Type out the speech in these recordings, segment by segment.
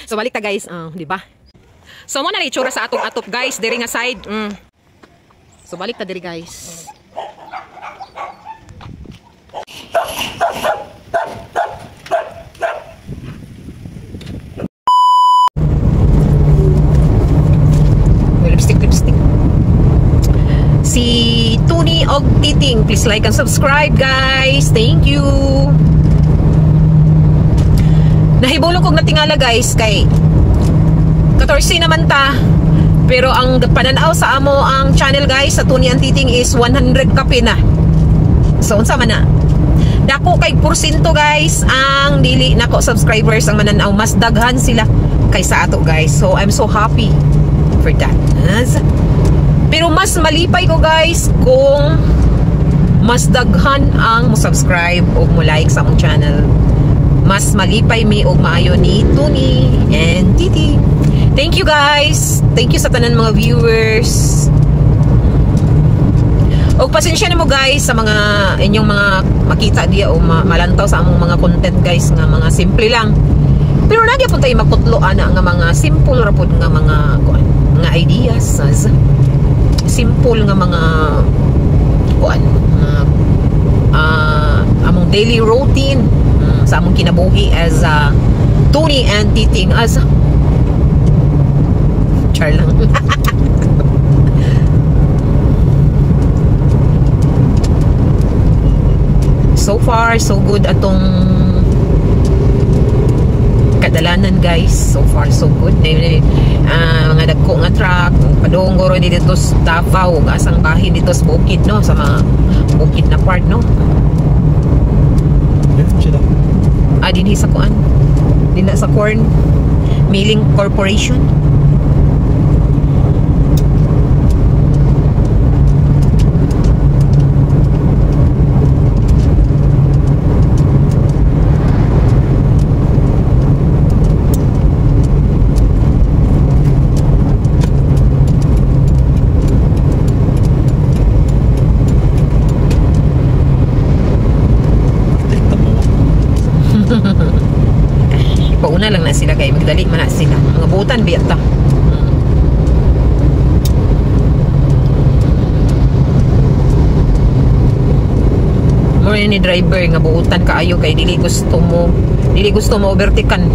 So balik ta guys, di ba? So mo na itsura sa atong atop guys, diri nga side. So balik ta diri guys. Lipstick. Si Tony og Titing, please like and subscribe guys. Thank you. Nahibulong kog natingala guys kay 14 naman ta. Pero ang pananaw sa amo ang channel guys sa Tony and Titing is 100 kape na. So unsa man na? Dako kay porsyento guys ang dili nako subscribers ang mananaw, mas daghan sila kaysa ato guys. So I'm so happy for that. Pero mas malipay ko guys kung mas daghan ang mo subscribe o mo like sa among channel. Mas malipay mi og maayo ni Tony and Titi. Thank you guys. Thank you sa tanan mga viewers. Og pasensya na mo guys sa mga inyong mga makita diya o malantaw sa among mga content guys nga mga simple lang. Pero nagya pun tayo makutlo ana nga mga simple ra pud nga mga ideas. Simple nga mga among daily routine sa among kinabuhi as Tony and Titing as char lang. So far so good atong kadalanan guys. So far so good. Mga dagko nga truck padung goro dito sa Davao ug asang bahin dito sa bukid no, sa mga bukid na part no. Dinhi sa kuan, dinha sa Corn Milling Corporation. Pauna lang na sila kay magdali man na sila. Mga butan biya ta. More ni driver nga buutan kaayo kay dili gusto mo overtaken.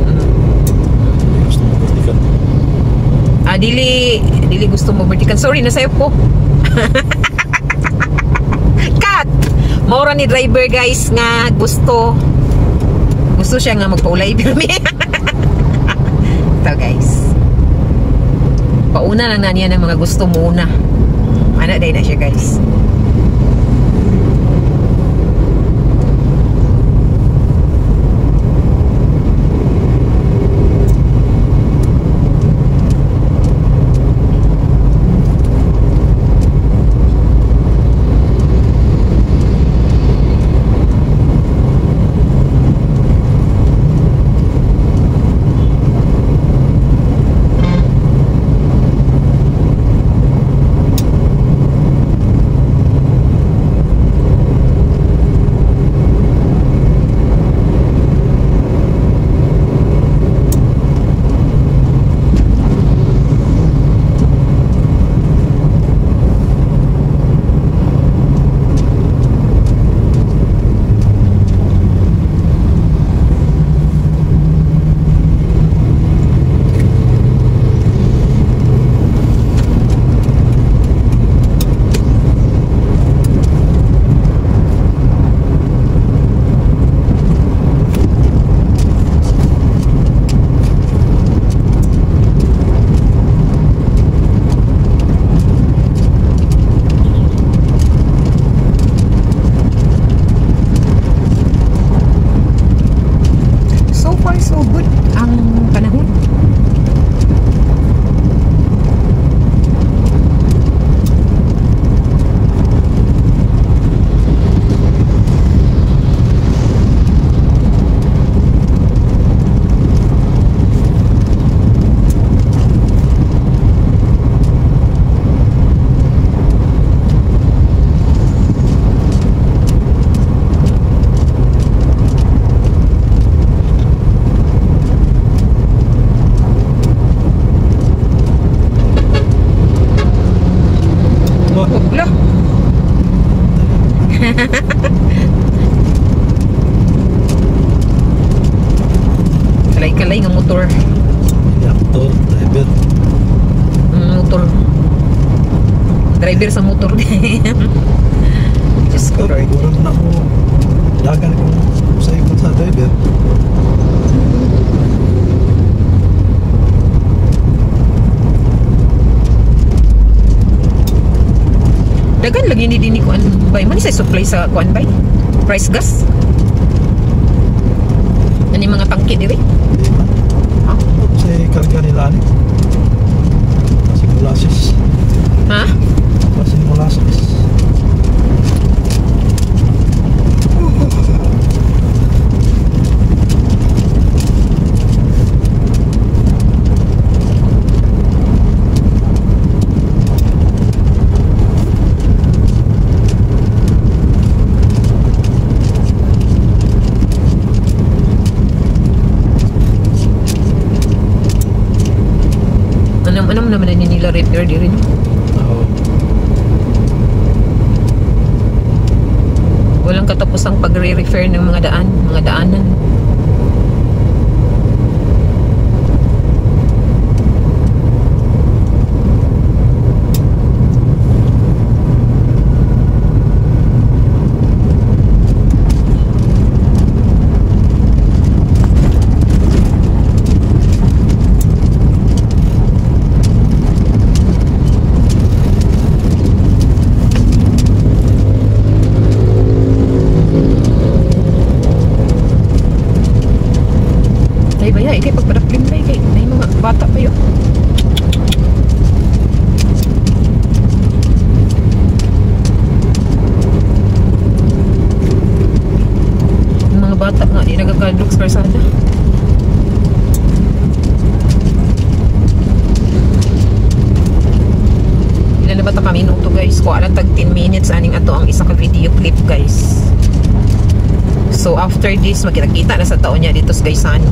Dili gusto mo overtaken. Sorry na sayo po. Cut. More ni driver guys nga gusto siya nga magpaulay pirmi. Ito guys, pauna lang na niya ng mga gusto muna. Ana day na siya guys. balay nga motor. Motor, driver. Motor. Driver sa motor. Just ko, Lord. Kurang na ko. Dagan ko sa ikot sa driver. Dagan lagi ni dini kuan bay. Man sa supply sa kuan bay? Price gas. Ani mga tangke diri? Ha? Sa karga nila ni. Kasi molasses. Ha? Kasi molasses. Ano naman na nila repair diri no? Oo. Walang katapusang pagre-refer ng mga daanan. Kay pagpadaplim na kay may mga bata pa yun. Mga bata nga di nagakadlok sa karsada. Ilan na ba ta kami nung to guys? Kuha lang tag 10 minutes aning ato ang isa ka video clip guys. So after this magkita-kita na sa taon niya dito sa Gaysan.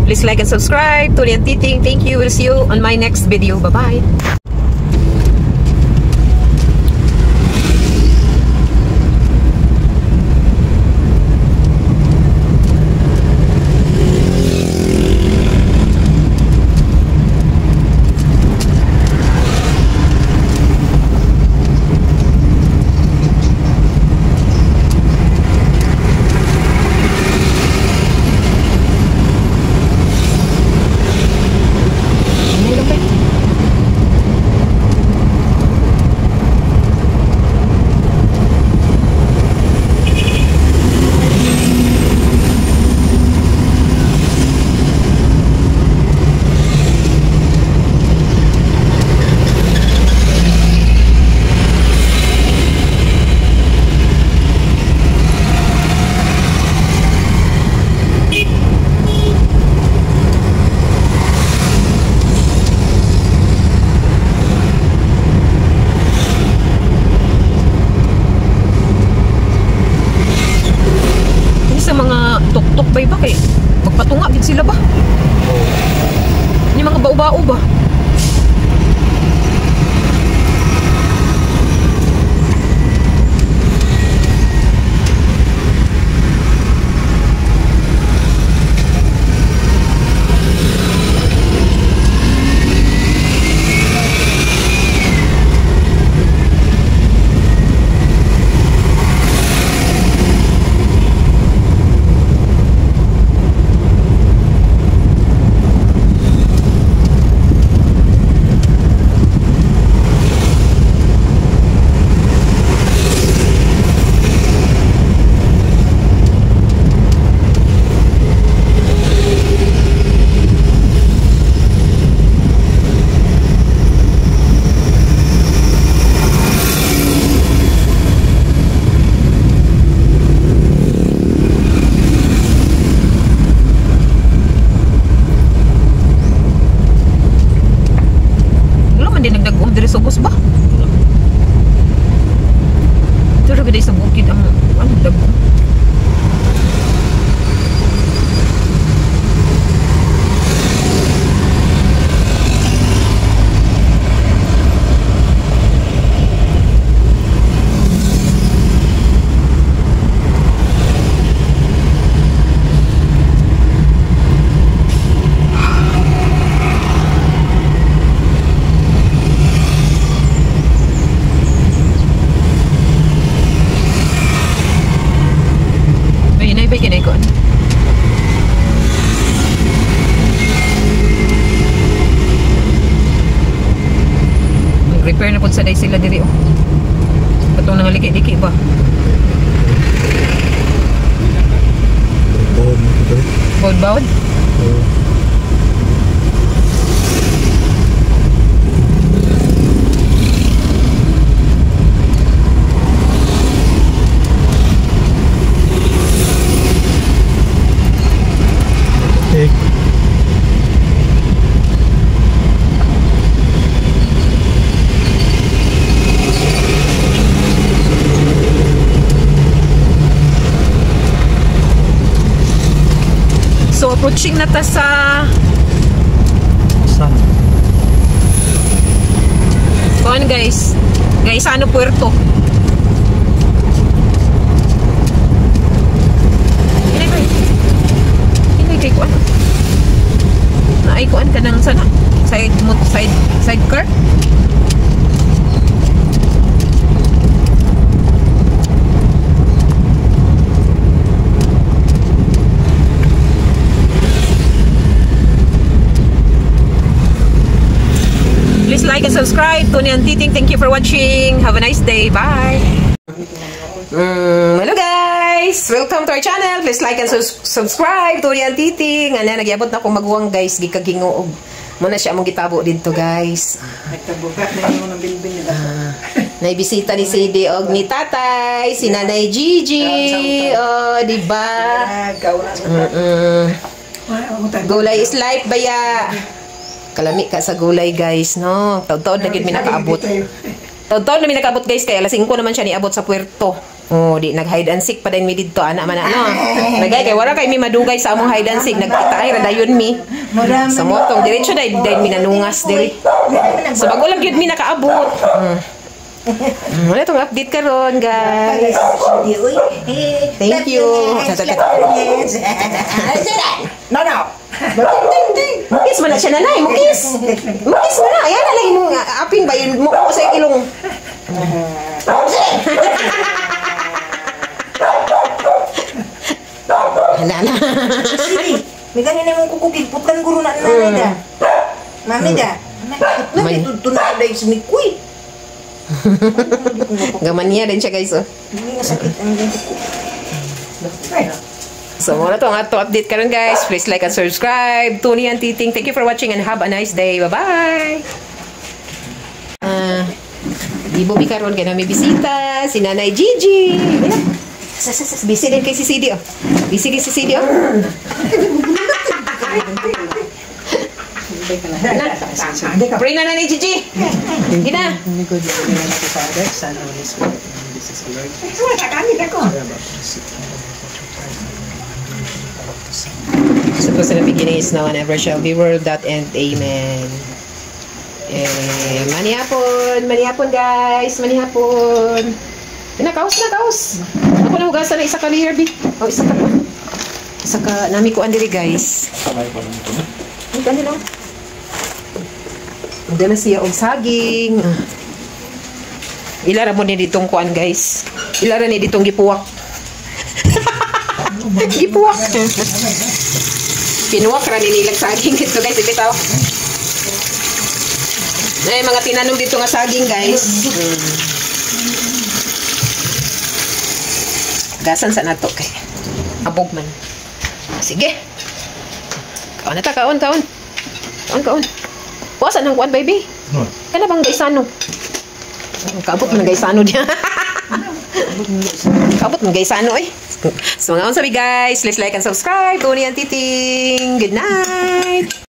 Please like and subscribe. Tulian Titing. Thank you. We'll see you on my next video. Bye-bye. tuktok bay ba kay magpatunga gid sila ba? Ni mga bao-bao ba? sa day sila diri oh. Katong nangaliki-liki ba? Bawon mo ito. Bawd-bawd? Okay. So approaching na ta sa Saan? kuan guys. Gaisano Puerto. Ini kay kuan. Naay kuan ka nang sana. Sidecar. Please like and subscribe. Tony and Titing, thank you for watching. Have a nice day. Bye. Hello guys! Welcome to our channel. Please like and subscribe. Tony and Titing. Ano, nagyabot na akong maguwang guys. Gikagingoog. Muna siya among gitabo dito guys. Nagtabukat na yung ng bilbil nila. Naibisita ni CD og ni Tatay, si Nanay Gigi. Oh, di ba? Gulay is life baya. Kalami ka sa gulay guys, no? Taon-taon na gid mi nakaabot. Taon-taon na mi nakaabot guys, kaya alas 5 naman siya niabot sa Puerto. Oh, di nag hide and seek pa din mi didto ana man ano. Nagay kay wala kay mi madugay sa among hide and seek, nagkita ay radayon mi. Sa motong diretso dai mi nanungas diri. So bago lang gyud mi nakaabot. Wala itong update karon guys. Thank you. No. Mukis man na siya nanay, mukis. Mukis man na. Ayan na lang yung aping ba yun mo sa ilong. Hala na. May ganyan naman kukukig. Putkan guru na nanay da. Mami da. Mami tutunod dahil si Mikoy. Gaman niya din siya guys oh. Hindi nga sakit ang ganyan ko. So muna to ang ato update karon guys. Please like and subscribe. Tony and Titing, thank you for watching and have a nice day. Bye-bye. Di Bobby karon kay na may bisita si Nanay Gigi. Busy din kay si CD oh. Busy kay si CD oh. Pray na Nanay Gigi. Gina. Suppose the beginning is now and ever shall be, world that end. Amen. Manihapon guys, manihapon. Kaos. Ako na hugasan na isa ka layer bi. Oh, isa ka nami ko andiri guys. Ang kanila. Hindi na siya og saging. Ilara mo ni ditong kuan guys. Ilara ni ditong gipuwak. Gipuwak. Pinuwak ra ni nilang saging dito guys, bitaw. Ay mga tinanong dito nga saging guys. Gasan sa nato kay abog man. Sige. Kaon na ta, kaon. Wasan ang kuan baby? Kana bang gaisano? Kabot man gaisano diya. Kabot man gaisano eh. So mga unsabi guys, please like and subscribe. Tony and Titing. Good night.